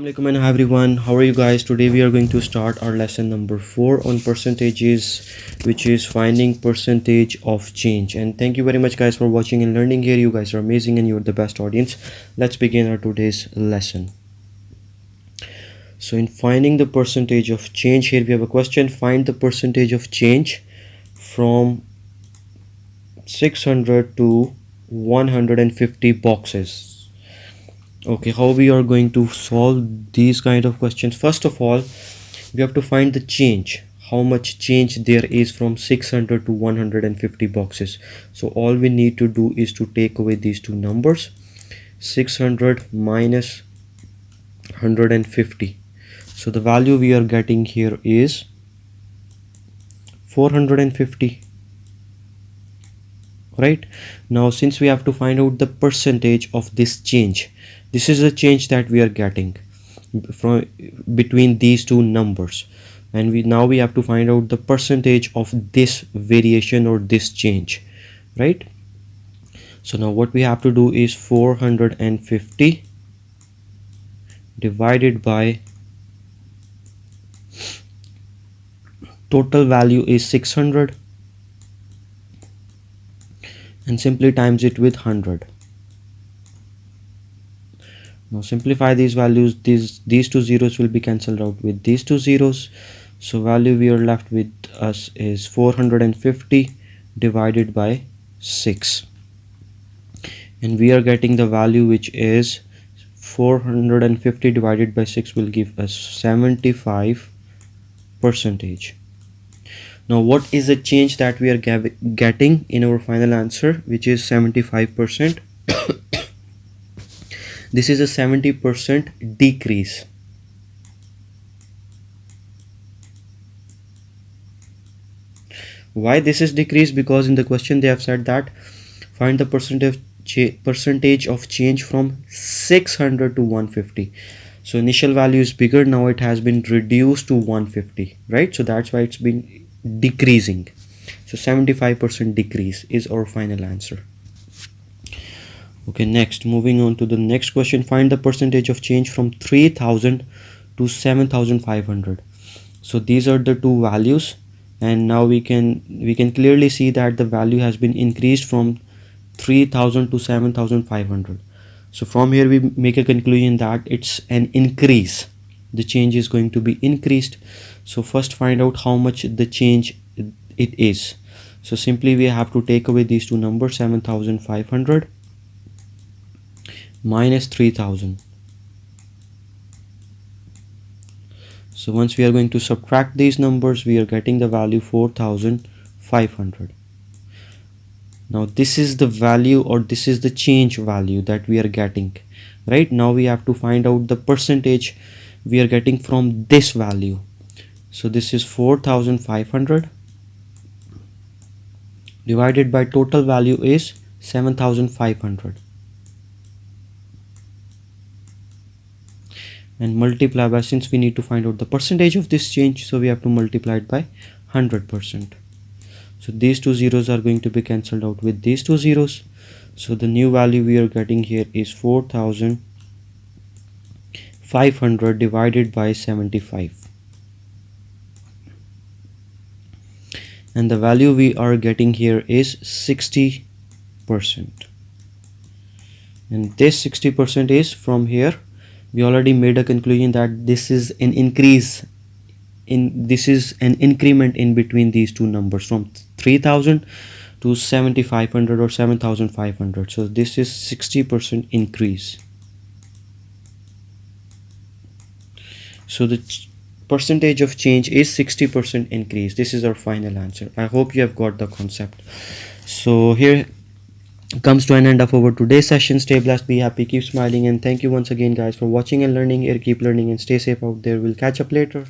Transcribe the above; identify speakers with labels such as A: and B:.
A: Assalamualaikum and hi everyone, how are you guys? Today we are going to start our lesson number 4 on percentages, which is finding percentage of change. And thank you very much guys for watching and learning here. You guys are amazing and you're the best audience. Let's begin our today's lesson. So in finding the percentage of change, here we have a question: find the percentage of change from 600 to 150 boxes. Okay, how we are going to solve these kind of questions? First of all, we have to find the change, how much change there is from 600 to 150 boxes. So all we need to do is to take away these two numbers, 600 minus 150. So the value we are getting here is 450. Right now, since we have to find out the percentage of this change, this is the change that we are getting from between these two numbers, and we have to find out the percentage of this variation or this change, right? So now what we have to do is 450 divided by total value is 600 and simply times it with 100. Now simplify these values. These two zeros will be cancelled out with these two zeros. So value we are left with us is 450 divided by 6. And we are getting the value which is 450 divided by 6 will give us 75 percentage. Now what is the change that we are getting in our final answer, which is 75%? This is a 70% decrease. Why this is decreased? Because in the question they have said that find the percentage of change from 600 to 150. So initial value is bigger, now it has been reduced to 150, right? So that's why it's been decreasing. So 75% decrease is our final answer. Okay, next, moving on to the next question: find the percentage of change from 3000 to 7500. So these are the two values, and now we can clearly see that the value has been increased from 3000 to 7500. So from here we make a conclusion that it's an increase. The change is going to be increased. So first find out how much the change it is. So simply we have to take away these two numbers, 7500 minus 3000. So once we are going to subtract these numbers, we are getting the value 4500. Now this is the value, or this is the change value that we are getting. Right now we have to find out the percentage we are getting from this value. So this is 4500 divided by total value is 7500, and multiply by, since we need to find out the percentage of this change, so we have to multiply it by 100%. So these two zeros are going to be cancelled out with these two zeros. So the new value we are getting here is 4500 divided by 75. And the value we are getting here is 60%. And this 60% is from here. We already made a conclusion that this is an increase this is an increment in between these two numbers from 3000 to 7500 or 7500. So this is 60% increase. So the percentage of change is 60% increase. This is our final answer. I hope you have got the concept. So here comes to an end of our today's session. Stay blessed, be happy, keep smiling, and thank you once again guys for watching and learning here. Keep learning and stay safe out there. We'll catch up later.